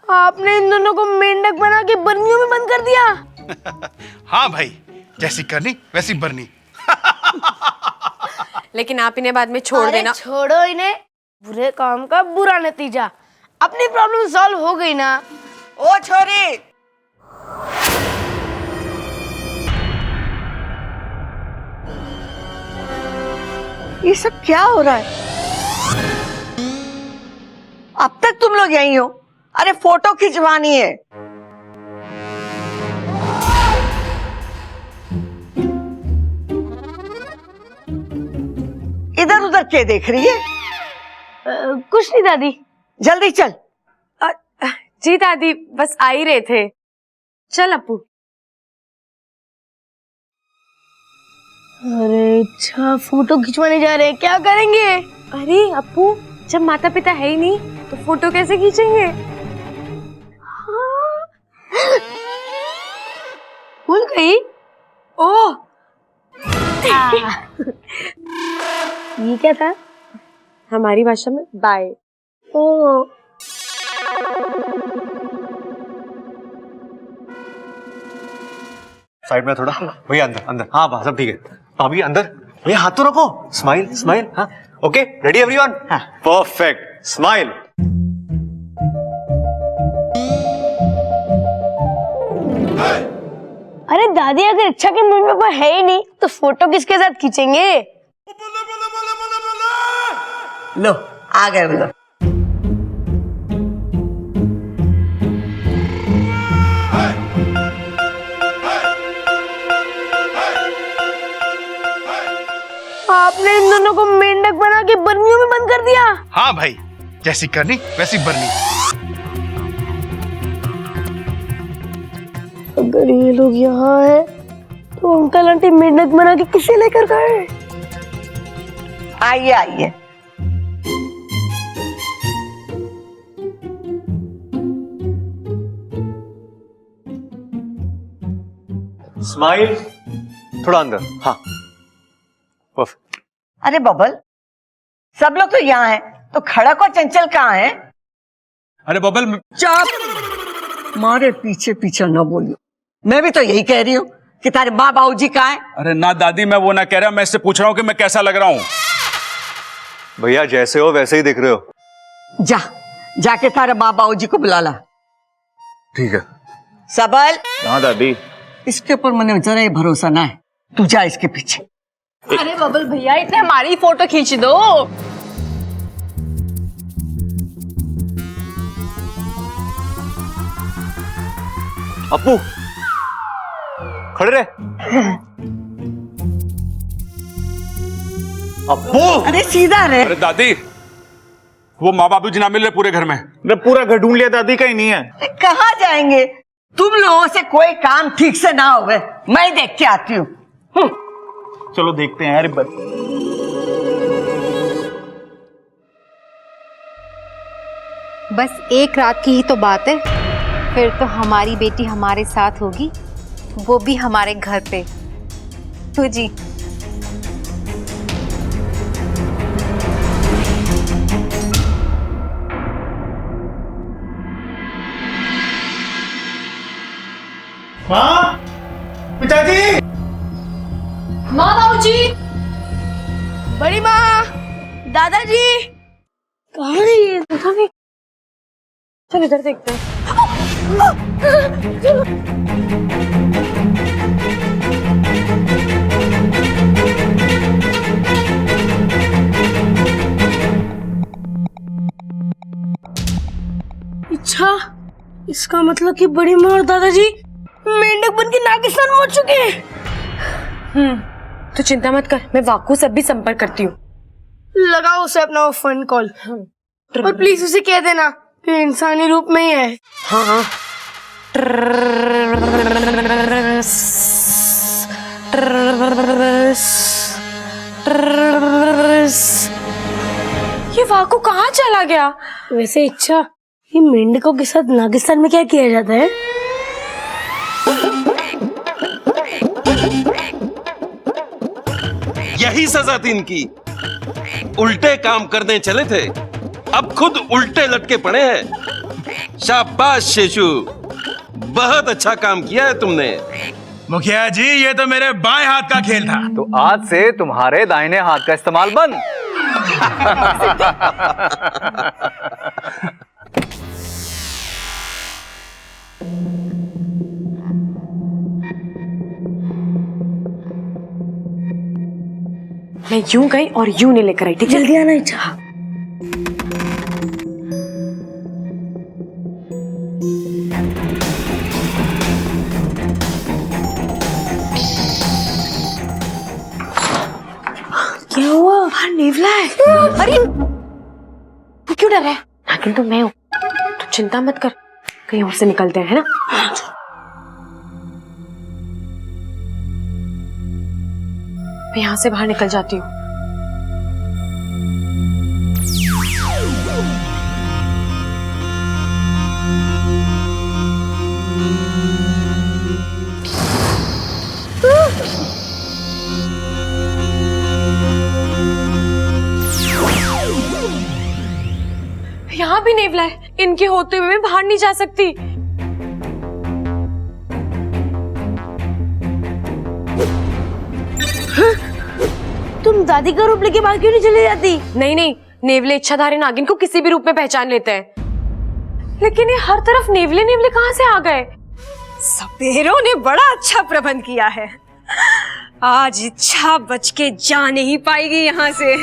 आपने इन दोनों को मेंढक बना के बर्नियों में बंद कर दिया। हाँ भाई, जैसी करनी वैसी बरनी। लेकिन आप इन्हें बाद में छोड़ देना। छोड़ो इन्हें, बुरे काम का बुरा नतीजा। अपनी प्रॉब्लम सॉल्व हो गई ना। ओ छोरी, ये सब क्या हो रहा है? अब तक तुम लोग यहीं हो? अरे फोटो खिंचवानी है। इधर उधर क्या देख रही है? कुछ नहीं दादी। जल्दी चल। जी दादी, बस आ ही रहे थे। चल अपू। अरे अच्छा, फोटो खिंचवाने जा रहे हैं, क्या करेंगे? अरे अपू, जब माता पिता है ही नहीं तो फोटो कैसे खींचेंगे? भूल गई। ओह, ये क्या था? हमारी भाषा में बाय। ओ साइड में थोड़ा भैया, अंदर अंदर। हाँ बस सब ठीक है। भाभी अंदर। भैया हाथ तो रखो। Smile smile. हाँ ओके, रेडी एवरीवन? हाँ परफेक्ट। स्माइल। अरे दादी, अगर इच्छा के मम्मी पापा है ही नहीं तो फोटो किसके साथ खींचेंगे? लो आ गए बोलो। आपने इन दोनों को मेंढक बना के बर्नियों में बंद कर दिया। हाँ भाई, जैसी करनी वैसी बरनी। अगर ये लोग यहाँ है तो अंकल आंटी मेंढक बना के किसे लेकर गए? आइए आइए। स्माइल। थोड़ा अंदर। हाँ परफेक्ट। अरे बबल, सब लोग तो यहाँ हैं, तो खड़क और चंचल कहाँ है? अरे बबल, चुप, मारे पीछे पीछे न बोलियो। मैं भी तो यही कह रही हूँ कि तारे माँ बाबूजी कहाँ हैं? अरे ना दादी, मैं वो ना कह रहा, मैं इससे पूछ रहा हूँ कि मैं कैसा लग रहा हूँ। भैया जैसे हो वैसे ही दिख रहे हो। जा, जाके तारे माँ बाबूजी को बुला ला। ठीक है। सबल, हाँ दादी। इसके ऊपर मैंने जरा ही भरोसा ना है, तू जा इसके पीछे। अरे बबल भैया, इतने हमारी फोटो खींच दो। अपू खड़े रहे। अपू। अरे सीधा रहे। अरे दादी, वो माँ बाबू जी ना मिल रहे पूरे घर में। मैं पूरा घर ढूंढ लिया दादी, कहीं नहीं है। कहाँ जाएंगे? तुम लोगों से कोई काम ठीक से ना होवे, मैं देख के आती हूँ। चलो देखते हैं। अरे बस एक रात की ही तो बात है, फिर तो हमारी बेटी हमारे साथ होगी, वो भी हमारे घर पे। तो जी माँ, पिताजी, माँ बाबूजी, बड़ी माँ, दादाजी, कहाँ है ये? पता नहीं। चल इधर देखते हैं। अच्छा, इसका मतलब कि बड़ी माँ और दादाजी मेंढक बन के नागिस्तान पहुंच चुके हैं। तो चिंता मत कर, मैं वाकू से भी संपर्क करती हूँ। लगाओ उसे अपना फोन कॉल और प्लीज उसे कह देना कि इंसानी रूप में ही है। हाँ हाँ। ये वाकू कहाँ चला गया? वैसे इच्छा, ये मेंढकों के साथ नागिस्तान में क्या किया जाता है? यही सजा थी इनकी। उल्टे काम करने चले थे, अब खुद उल्टे लटके पड़े हैं। शाबाश शेषु, बहुत अच्छा काम किया है तुमने। मुखिया जी, ये तो मेरे बाएं हाथ का खेल था। तो आज से तुम्हारे दाहिने हाथ का इस्तेमाल बंद। मैं यूं गई और यूं नहीं लेकर आई, ठीक है? जल्दी आना इच्छा। क्या हुआ? बाहर नेवला है। अरे तू क्यों डर रहा है? नागिन तो मैं हूँ, तू चिंता मत कर, कहीं और से निकलते हैं, है ना? मैं यहाँ से बाहर निकल जाती हूँ। यहाँ भी नेवला है, इनके होते हुए मैं बाहर नहीं जा सकती। तुम दादी का रूप लेके बाहर क्यों नहीं चली जाती? नहीं नहीं, नेवले इच्छाधारी नागिन को किसी भी रूप में पहचान लेते हैं, लेकिन ये हर तरफ नेवले नेवले कहाँ से आ गए? सपेरों ने बड़ा अच्छा प्रबंध किया है। आज इच्छा बच के जा नहीं पाएगी यहाँ से।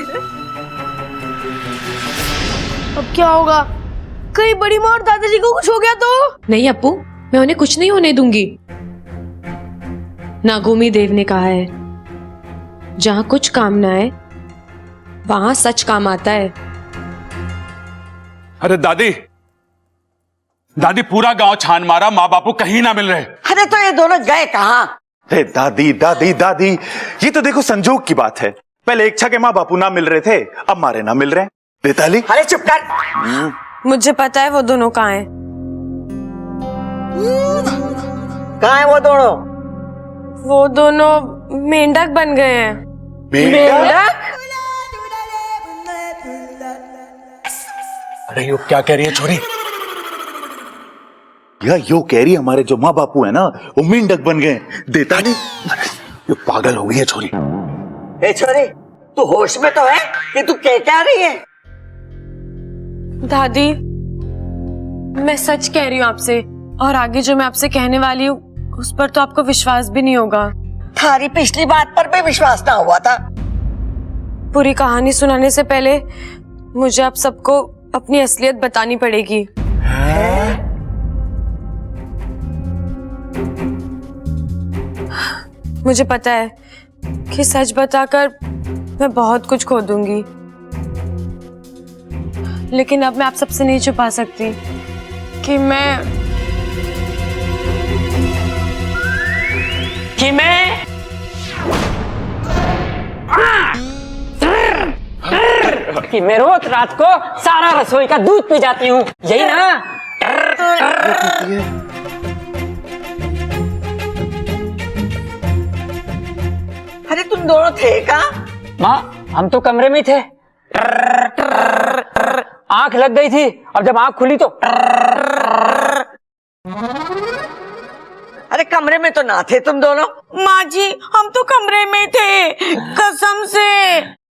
अब क्या होगा? कहीं बड़ी माँ और दादाजी को कुछ हो गया तो? नहीं अप्पू, मैं उन्हें कुछ नहीं होने दूंगी। नागोमी देव ने कहा है, जहां कुछ काम ना आए वहां सच काम आता है। अरे दादी, दादी पूरा गांव छान मारा, माँ बापू कहीं ना मिल रहे। अरे तो ये दोनों गए कहाँ? अरे दादी दादी दादी, ये तो देखो संजोग की बात है। पहले इच्छा के माँ बापू ना मिल रहे थे, अब मारे ना मिल रहे। बेताली, अरे चुप कर। मुझे पता है वो दोनों कहाँ हैं। कहाँ है वो दोनों? वो दोनों मेंढक बन गए हैं। मेंढक? अरे यो क्या कह रही है छोरी? यह यो कह रही है हमारे जो माँ बापू है ना, वो मेंढक बन गए। देता नहीं, ये पागल हो गई है छोरी। ए छोरी, तू होश में तो है कि तू क्या रही है? दादी, मैं सच कह रही हूँ आपसे, और आगे जो मैं आपसे कहने वाली हूँ उस पर तो आपको विश्वास भी नहीं होगा। थारी पिछली बात पर भी विश्वास ना हुआ था। पूरी कहानी सुनाने से पहले मुझे आप सबको अपनी असलियत बतानी पड़ेगी। मुझे पता है कि सच बताकर मैं बहुत कुछ खो दूंगी, लेकिन अब मैं आप सबसे नहीं छुपा सकती कि मैं मैं रोज रात को सारा रसोई का दूध पी जाती हूँ, यही ना? अरे तुम दोनों थे कहाँ? माँ, हम तो कमरे में थे। आंख लग गई थी, अब जब आंख खुली तो अरे कमरे में तो ना थे तुम दोनों। माँ जी, हम तो कमरे में थे, कसम से।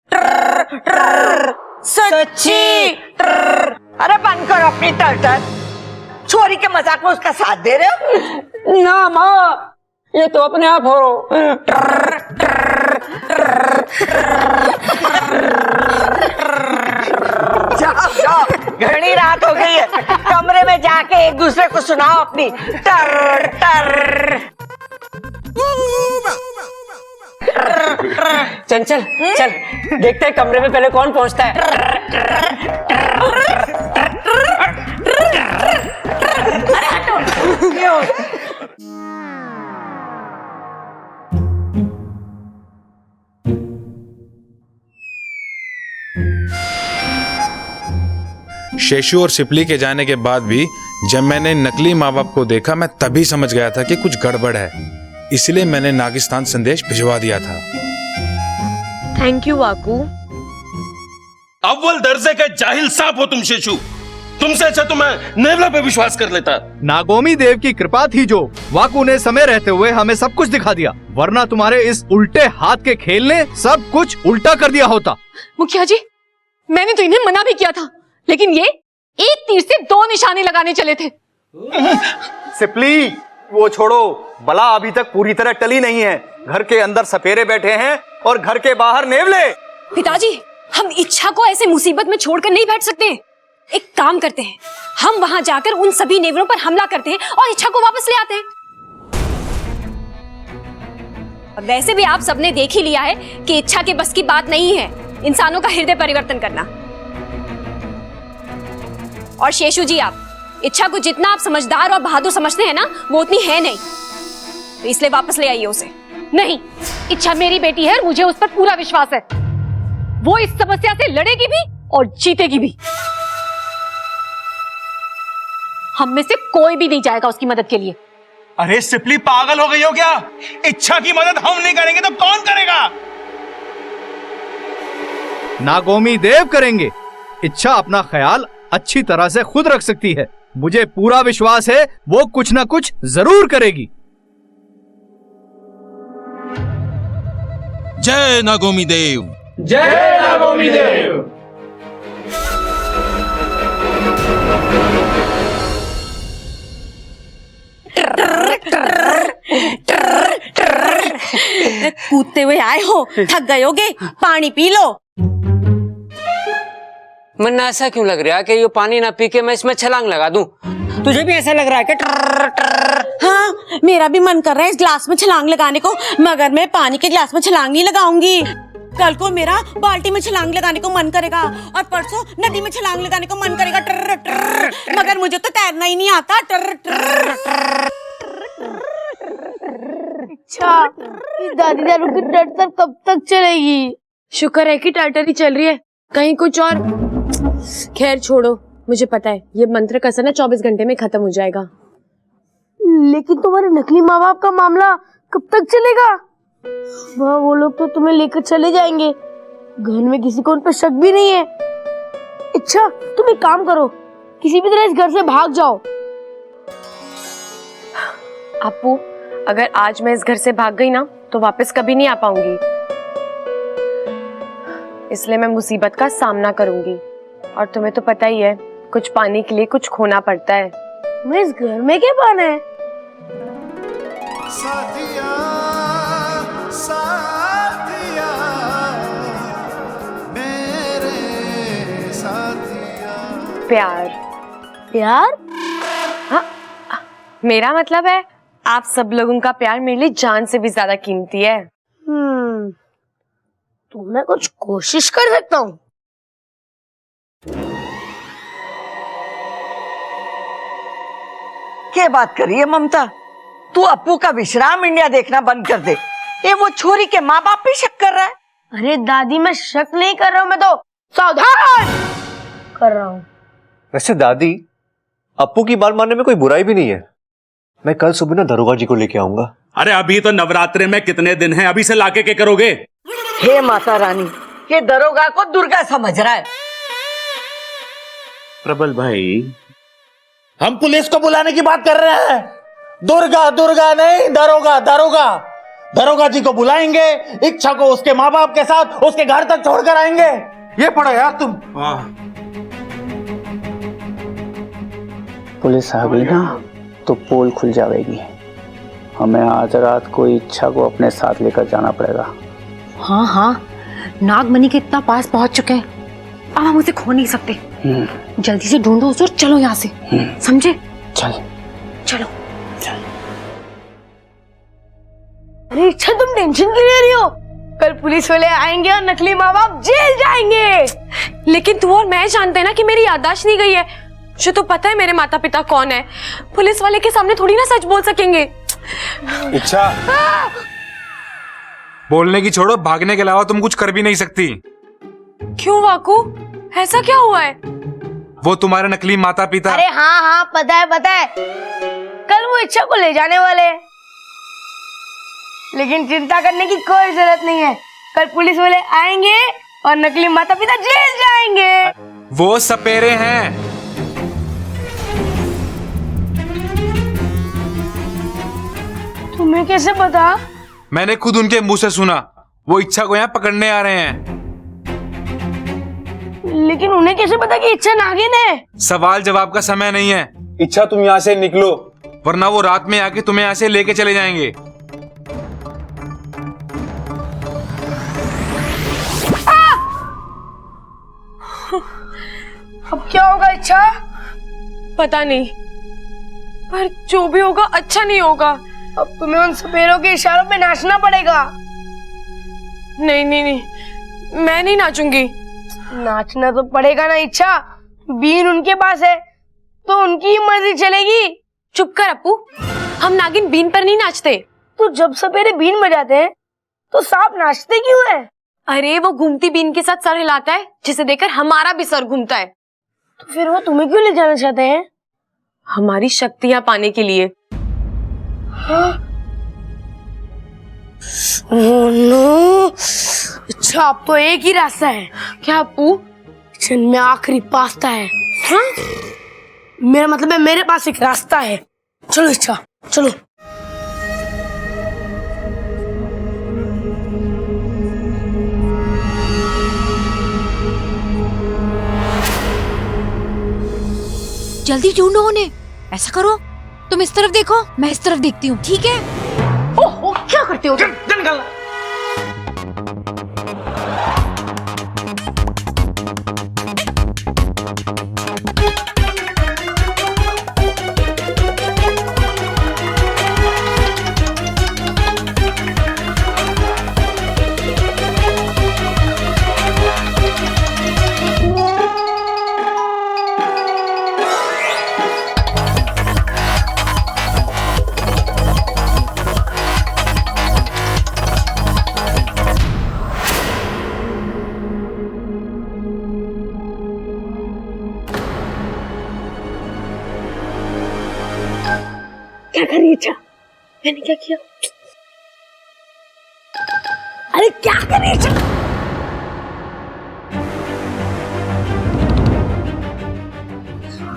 सच्ची। अरे बंद करो अपनी टर्टर। छोरी के मजाक में उसका साथ दे रहे हो? ना माँ, ये तो अपने आप हो। जाओ जाओ, घनी रात हो गई है, कमरे में जाके एक दूसरे को सुनाओ अपनी टर टर। चंचल, चल देखते हैं कमरे में पहले कौन पहुंचता है। शेषु और सिपली के जाने के बाद भी जब मैंने नकली माँ बाप को देखा, मैं तभी समझ गया था कि कुछ गड़बड़ है, इसलिए मैंने नागिस्तान संदेश भिजवा दिया था। थैंक यू वाकू। अव्वल दर्जे का जाहिल सांप हो तुम शेषु। तुमसे अच्छा तो मैं नेवला पे विश्वास कर लेता। नागोमी देव की कृपा थी जो वाकू ने समय रहते हुए हमें सब कुछ दिखा दिया, वरना तुम्हारे इस उल्टे हाथ के खेल ने सब कुछ उल्टा कर दिया होता। मुखिया जी, मैंने तो इन्हें मना भी किया था, लेकिन ये एक तीर से दो निशाने लगाने चले थे। सिपली, वो छोड़ो, बला अभी तक पूरी तरह टली नहीं है। घर के अंदर सपेरे बैठे हैं और घर के बाहर नेवले। पिताजी, हम इच्छा को ऐसे मुसीबत में छोड़कर नहीं बैठ सकते। एक काम करते हैं, हम वहां जाकर उन सभी नेवलों पर हमला करते हैं और इच्छा को वापस ले आते हैं। और वैसे भी आप सबने देख ही लिया है कि इच्छा के बस की बात नहीं है इंसानों का हृदय परिवर्तन करना। और शेषु जी, आप इच्छा को जितना आप समझदार और बहादुर समझते हैं ना, वो उतनी है नहीं, तो इसलिए वापस ले आइए उसे। नहीं, इच्छा मेरी बेटी है और मुझे उस पर पूरा विश्वास है। वो इस समस्या से लड़ेगी भी और जीतेगी भी। हम में से कोई भी नहीं जाएगा उसकी मदद के लिए। अरे सिपली, पागल हो गई हो क्या? इच्छा की मदद हम नहीं करेंगे तो कौन करेगा? नागोमी देव करेंगे। इच्छा अपना ख्याल अच्छी तरह से खुद रख सकती है। मुझे पूरा विश्वास है वो कुछ ना कुछ जरूर करेगी। जय नागोमी देव। जय नागोमी देव। कूदते हुए आए हो, थक गए होगे, पानी पी लो। मन ऐसा क्यों लग रहा है कि ये पानी ना पी के मैं इसमें छलांग लगा दूं? तुझे भी ऐसा लग रहा है कि हाँ, मेरा भी मन कर रहा है इस ग्लास में छलांग लगाने को, मगर मैं पानी के ग्लास में छलांग नहीं लगाऊंगी। कल को मेरा बाल्टी में छलांग लगाने को मन करेगा और परसों नदी में छलांग लगाने को मन करेगा, मगर मुझे तो तैरना ही नहीं आता। अच्छा, दादी दारू की टर्टर कब तक चलेगी? शुक्र है कि टर्टर ही चल रही है, कहीं कुछ और। खैर छोड़ो, मुझे पता है ये मंत्र का असर ना 24 घंटे में खत्म हो जाएगा। लेकिन तुम्हारे नकली माँ बाप का मामला कब तक चलेगा? वहाँ वो लोग तो तुम्हें लेकर चले जाएंगे, घर में किसी को उन पर शक भी नहीं है। अच्छा, तुम एक काम करो, किसी भी तरह इस घर से भाग जाओ। अपू, अगर आज मैं इस घर से भाग गई ना तो वापस कभी नहीं आ पाऊंगी, इसलिए मैं मुसीबत का सामना करूंगी। और तुम्हें तो पता ही है, कुछ पाने के लिए कुछ खोना पड़ता है। मैं इस घर में क्या पाना है? साथिया, साथिया, मेरे साथिया। प्यार। प्यार? हाँ, मेरा मतलब है आप सब लोगों का प्यार मेरे लिए जान से भी ज्यादा कीमती है। तो मैं कुछ कोशिश कर सकता हूँ। क्या बात कर रही है ममता? तू अप्पू का विश्राम इंडिया देखना बंद कर दे। ये वो छोरी के माँ बाप पे शक कर रहा है। अरे दादी, मैं शक नहीं कर रहा हूँ, मैं तो सावधान कर रहा हूँ। वैसे दादी, अप्पू की बात मानने में कोई बुराई भी नहीं है। मैं कल सुबह ना दरोगा जी को लेके आऊंगा। अरे अभी तो नवरात्रे में कितने दिन हैं, अभी से लाके क्या करोगे? हे माता रानी, ये दरोगा को दुर्गा समझ रहा है। प्रबल भाई, हम पुलिस को बुलाने की बात कर रहे हैं। दुर्गा दुर्गा नहीं, दरोगा दरोगा। दरोगा जी को बुलाएंगे, इच्छा को उसके माँ बाप के साथ उसके घर तक छोड़कर आएंगे। ये पढ़ो यार तुम। पुलिस आ गई ना तो पोल खुल जाएगी। हमें आज रात को इच्छा को अपने साथ लेकर जाना पड़ेगा। हाँ हाँ, नागमणि के इतना पास पहुंच चुके हैं, अब हम उसे खो नहीं सकते। जल्दी से ढूंढो उसे और चलो यहाँ से, समझे? चल चलो। अरे इच्छा, तुम टेंशन क्यों ले रही हो? कल पुलिस वाले आएंगे और नकली माँ बाप जेल जाएंगे। लेकिन तू और मैं जानते हैं ना कि मेरी याददाश्त नहीं गई है। मुझे तो पता है मेरे माता पिता कौन है। पुलिस वाले के सामने थोड़ी ना सच बोल सकेंगे। इच्छा, बोलने की छोड़ो, भागने के अलावा तुम कुछ कर भी नहीं सकती। क्यों वाकू, ऐसा क्या हुआ है? वो तुम्हारे नकली माता पिता। अरे हाँ हाँ, पता है पता है, कल वो इच्छा को ले जाने वाले हैं। लेकिन चिंता करने की कोई जरूरत नहीं है, कल पुलिस वाले आएंगे और नकली माता पिता जेल जाएंगे। वो सपेरे हैं। तुम्हें कैसे पता? मैंने खुद उनके मुंह से सुना। वो इच्छा को यहाँ पकड़ने आ रहे हैं। लेकिन उन्हें कैसे पता कि इच्छा नागिन है? सवाल जवाब का समय नहीं है। इच्छा तुम यहाँ से निकलो, वरना वो रात में आके तुम्हें यहाँ से लेके चले जाएंगे। अब क्या होगा इच्छा? पता नहीं, पर जो भी होगा अच्छा नहीं होगा। अब तुम्हें उन सपेरों के इशारों पे नाचना पड़ेगा। नहीं नहीं नहीं, मैं नहीं नाचूंगी। नाचना तो पड़ेगा ना इच्छा, बीन उनके पास है तो उनकी ही मर्जी चलेगी। चुप कर अपू, हम नागिन बीन पर नहीं नाचते। तो जब सपेरे बीन बजाते हैं तो सांप नाचते क्यों है? अरे वो घूमती बीन के साथ सर हिलाता है, जिसे देखकर हमारा भी सर घूमता है। तो फिर वो तुम्हें क्यों ले जाना चाहते हैं? हमारी शक्तियां पाने के लिए। हाँ? Oh no! अच्छा, अब तो एक ही रास्ता है। क्या अपू? किचन में आखिरी पास्ता है। हाँ? मेरा मतलब है मेरे पास एक रास्ता है। चलो इच्छा, चलो। जल्दी ढूंढो उन्हें। ऐसा करो, तुम इस तरफ देखो, मैं इस तरफ देखती हूँ, ठीक है? ओह, क्या करते हो तुम? क्या कर रही है इच्छा? मैंने क्या किया? अरे क्या कर रही है इच्छा?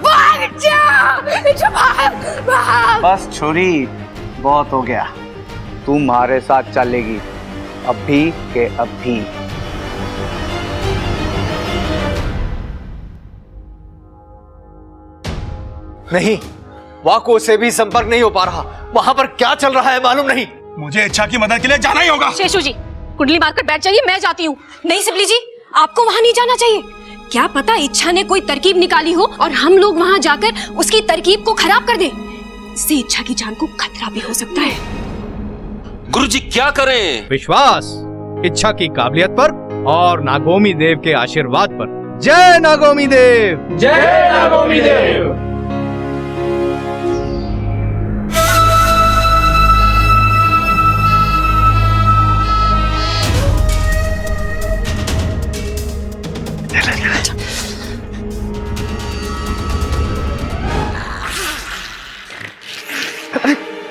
भाग इच्छा! इच्छा भाग! भाग! बस छोरी, बहुत हो गया। तू हमारे साथ चलेगी, अभी के अभी। नहीं, वाको से भी संपर्क नहीं हो पा रहा। वहां पर क्या चल रहा है मालूम नहीं। मुझे इच्छा की मदद के लिए जाना ही होगा। शेषू जी, कुंडली मारकर बैठ जाइए, मैं जाती हूँ। नहीं सिपली जी, आपको वहाँ नहीं जाना चाहिए। क्या पता इच्छा ने कोई तरकीब निकाली हो और हम लोग वहाँ जाकर उसकी तरकीब को खराब कर दें। इससे इच्छा की जान को खतरा भी हो सकता है। गुरुजी क्या करें? विश्वास, इच्छा की काबिलियत पर और नागोमी देव के आशीर्वाद पर। जय नागोमी देव! जय नागोमी देव!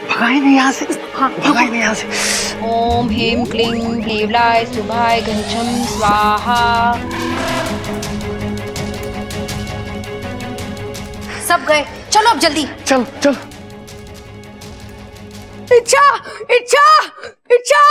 भगाई नहीं यहाँ से। हाँ, भगाई नहीं यहाँ से। ओम ह्रीं क्लीं ह्रीवलाय शुभाय घनछम स्वाहा। सब गए, चलो अब जल्दी। चल चल। इच्छा! इच्छा! इच्छा!